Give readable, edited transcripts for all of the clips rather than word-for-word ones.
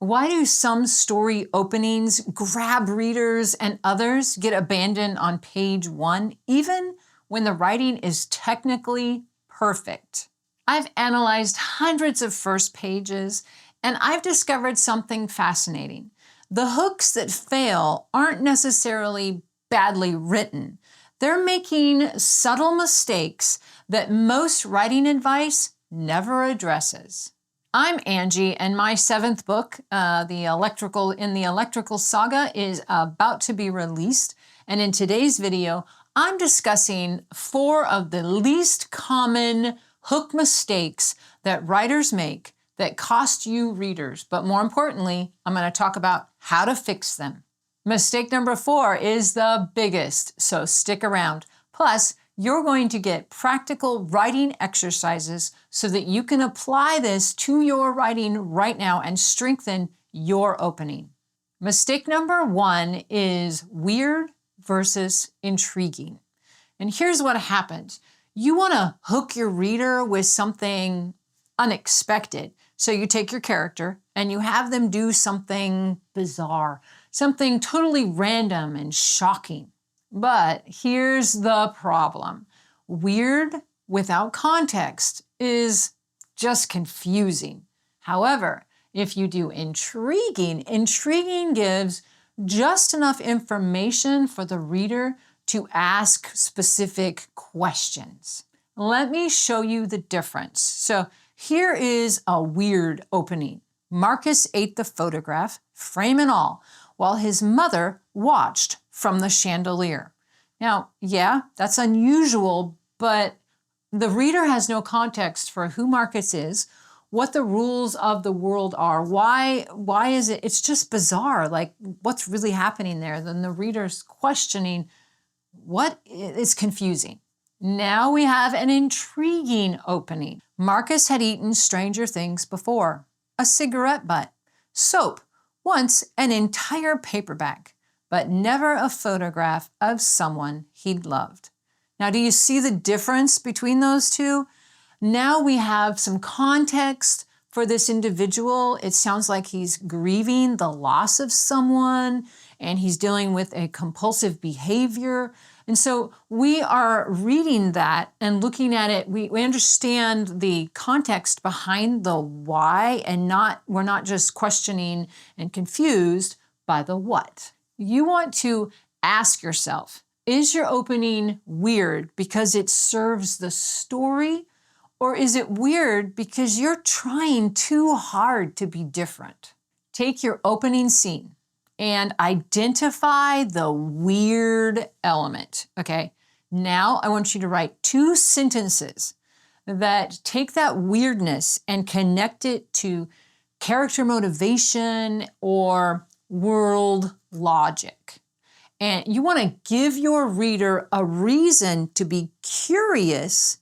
Why do some story openings grab readers and others get abandoned on page 1, even when the writing is technically perfect? I've analyzed hundreds of first pages, and I've discovered something fascinating. The hooks that fail aren't necessarily badly written. They're making subtle mistakes that most writing advice never addresses. I'm Angie, and my 7th book, the Electrical Saga, is about to be released. And in today's video, I'm discussing 4 of the least common hook mistakes that writers make that cost you readers. But more importantly, I'm going to talk about how to fix them. Mistake number 4 is the biggest, so stick around. Plus, you're going to get practical writing exercises so that you can apply this to your writing right now and strengthen your opening. Mistake number 1 is weird versus intriguing. And here's what happens. You want to hook your reader with something unexpected. So you take your character and you have them do something bizarre, something totally random and shocking. But here's the problem. Weird without context is just confusing. However, if you do intriguing gives just enough information for the reader to ask specific questions. Let me show you the difference. So here is a weird opening. Marcus ate the photograph, frame and all, while his mother watched from the chandelier. Now, yeah, that's unusual, but the reader has no context for who Marcus is, what the rules of the world are, why is it, it's just bizarre, like what's really happening there? Then the reader's questioning what is confusing. Now we have an intriguing opening. Marcus had eaten stranger things before. A cigarette butt, soap, once an entire paperback, but never a photograph of someone he'd loved. Now, do you see the difference between those two? Now we have some context for this individual. It sounds like he's grieving the loss of someone and he's dealing with a compulsive behavior. And so we are reading that and looking at it, we understand the context behind the why and we're not just questioning and confused by the what. You want to ask yourself, is your opening weird because it serves the story? Or is it weird because you're trying too hard to be different? Take your opening scene and identify the weird element, okay? Now I want you to write 2 sentences that take that weirdness and connect it to character motivation or world logic. And you want to give your reader a reason to be curious,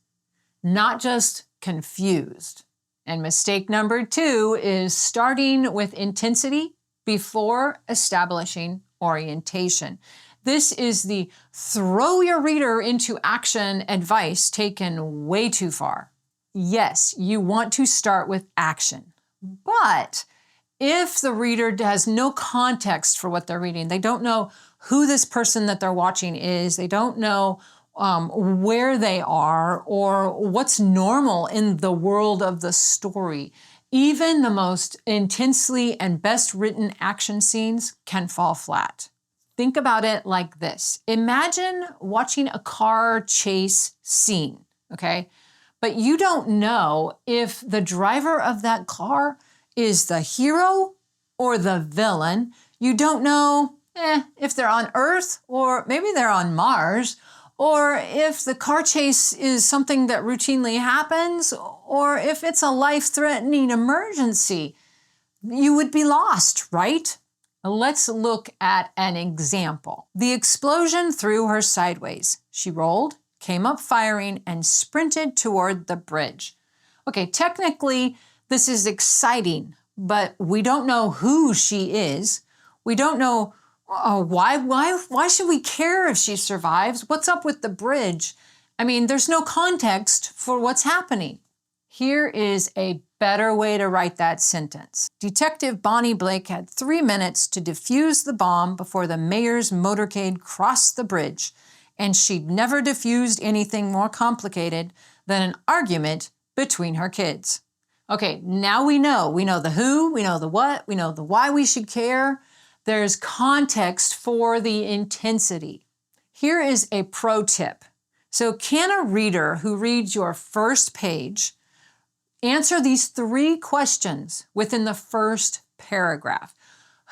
not just confused. And mistake number 2 is starting with intensity before establishing orientation. This is the throw your reader into action advice taken way too far. Yes, you want to start with action, but if the reader has no context for what they're reading, they don't know who this person that they're watching is, they don't know where they are or what's normal in the world of the story, even the most intensely and best written action scenes can fall flat. Think about it like this. Imagine watching a car chase scene, okay? But you don't know if the driver of that car is the hero or the villain. You don't know if they're on Earth or maybe they're on Mars, or if the car chase is something that routinely happens, or if it's a life-threatening emergency. You would be lost, right? Let's look at an example. The explosion threw her sideways. She rolled, came up firing, and sprinted toward the bridge. Okay, technically, this is exciting, but we don't know who she is. We don't know why should we care if she survives? What's up with the bridge? I mean, there's no context for what's happening. Here is a better way to write that sentence. Detective Bonnie Blake had 3 minutes to defuse the bomb before the mayor's motorcade crossed the bridge, and she'd never diffused anything more complicated than an argument between her kids. Okay, now we know. We know the who, we know the what, we know the why we should care. There's context for the intensity. Here is a pro tip. So can a reader who reads your first page answer these 3 questions within the first paragraph?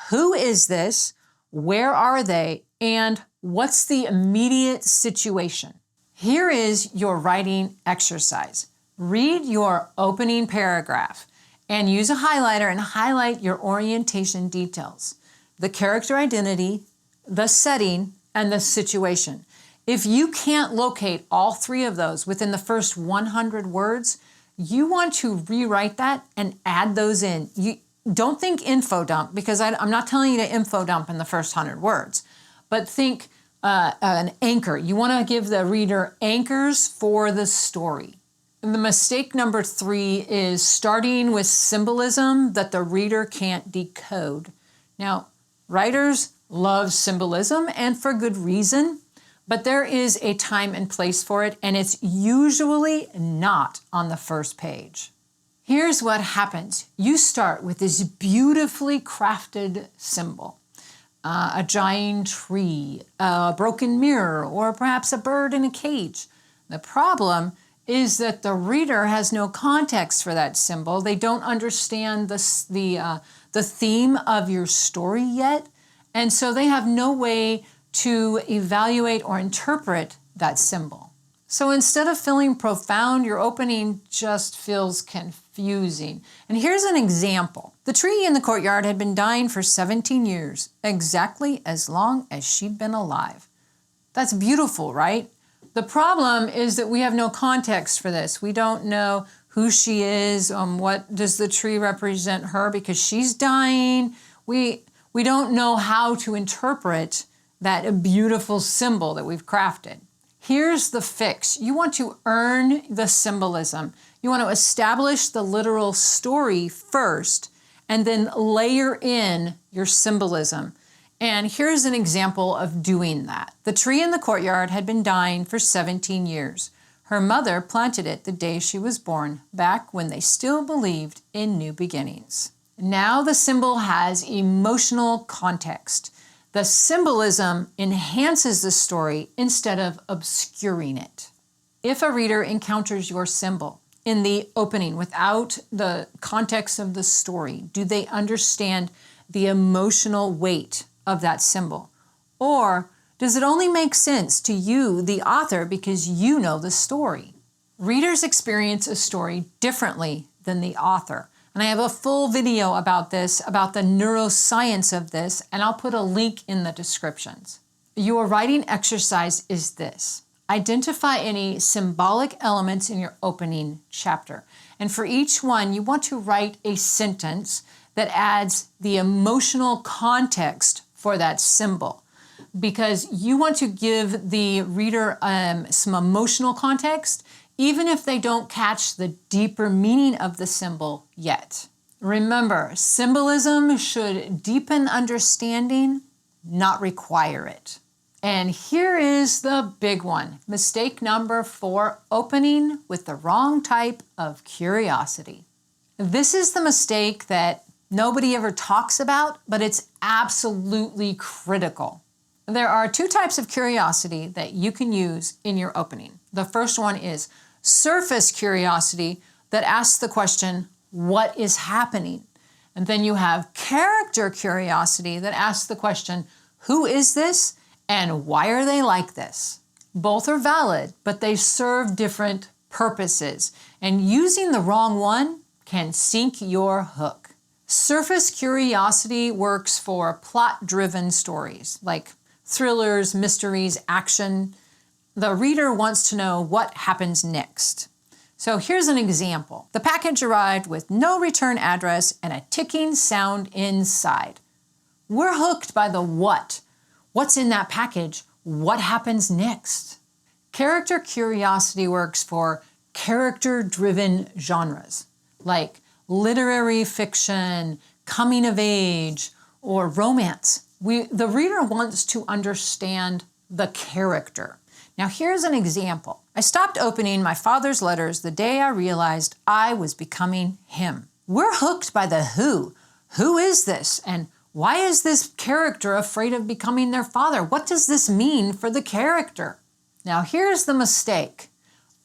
Who is this? Where are they? And what's the immediate situation? Here is your writing exercise. Read your opening paragraph and use a highlighter and highlight your orientation details, the character identity, the setting, and the situation. If you can't locate all 3 of those within the first 100 words, you want to rewrite that and add those in. You don't think info dump, because I'm not telling you to info dump in the first 100 words, but think an anchor. You want to give the reader anchors for the story. And the mistake number 3 is starting with symbolism that the reader can't decode. Now, writers love symbolism, and for good reason, but there is a time and place for it, and it's usually not on the first page. Here's what happens. You start with this beautifully crafted symbol, a giant tree, a broken mirror, or perhaps a bird in a cage. The problem is that the reader has no context for that symbol. They don't understand the theme of your story yet, and so they have no way to evaluate or interpret that symbol. So instead of feeling profound, your opening just feels confusing. And here's an example. The tree in the courtyard had been dying for 17 years, exactly as long as she'd been alive. That's beautiful, right? The problem is that we have no context for this. We don't know who she is, what does the tree represent her because she's dying. We don't know how to interpret that beautiful symbol that we've crafted. Here's the fix. You want to earn the symbolism. You want to establish the literal story first, and then layer in your symbolism. And here's an example of doing that. The tree in the courtyard had been dying for 17 years. Her mother planted it the day she was born, back when they still believed in new beginnings. Now the symbol has emotional context. The symbolism enhances the story instead of obscuring it. If a reader encounters your symbol in the opening without the context of the story, do they understand the emotional weight of that symbol? Or does it only make sense to you, the author, because you know the story? Readers experience a story differently than the author. And I have a full video about this, about the neuroscience of this, and I'll put a link in the descriptions. Your writing exercise is this. Identify any symbolic elements in your opening chapter. And for each one, you want to write a sentence that adds the emotional context for that symbol, because you want to give the reader some emotional context, even if they don't catch the deeper meaning of the symbol yet. Remember, symbolism should deepen understanding, not require it. And here is the big one. Mistake number 4, opening with the wrong type of curiosity. This is the mistake that nobody ever talks about, but it's absolutely critical. There are 2 types of curiosity that you can use in your opening. The first one is surface curiosity that asks the question, what is happening? And then you have character curiosity that asks the question, who is this and why are they like this? Both are valid, but they serve different purposes, and using the wrong one can sink your hook. Surface curiosity works for plot-driven stories like thrillers, mysteries, action. The reader wants to know what happens next. So here's an example. The package arrived with no return address and a ticking sound inside. We're hooked by the what. What's in that package? What happens next? Character curiosity works for character-driven genres like literary fiction, coming of age, or romance. The reader wants to understand the character. Now here's an example. I stopped opening my father's letters the day I realized I was becoming him. We're hooked by the who. Who is this? And why is this character afraid of becoming their father? What does this mean for the character? Now here's the mistake.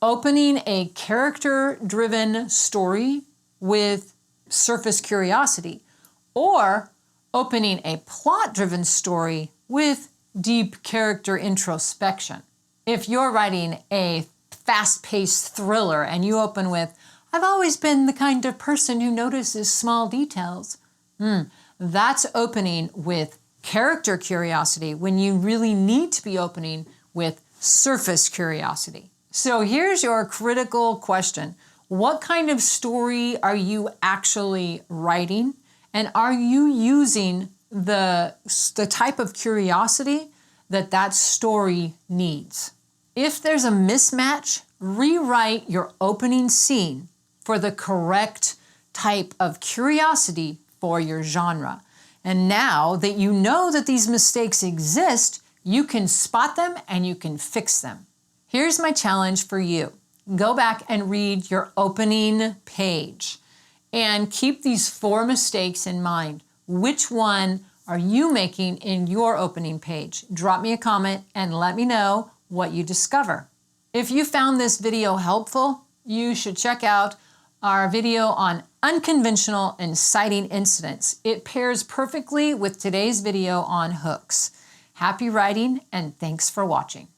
Opening a character-driven story with surface curiosity, or opening a plot-driven story with deep character introspection. If you're writing a fast-paced thriller and you open with, "I've always been the kind of person who notices small details," that's opening with character curiosity when you really need to be opening with surface curiosity. So here's your critical question. What kind of story are you actually writing? And are you using the type of curiosity that story needs? If there's a mismatch, rewrite your opening scene for the correct type of curiosity for your genre. And now that you know that these mistakes exist, you can spot them and you can fix them. Here's my challenge for you. Go back and read your opening page and keep these 4 mistakes in mind. Which one are you making in your opening page? Drop me a comment and let me know what you discover. If you found this video helpful, you should check out our video on unconventional inciting incidents. It pairs perfectly with today's video on hooks. Happy writing and thanks for watching.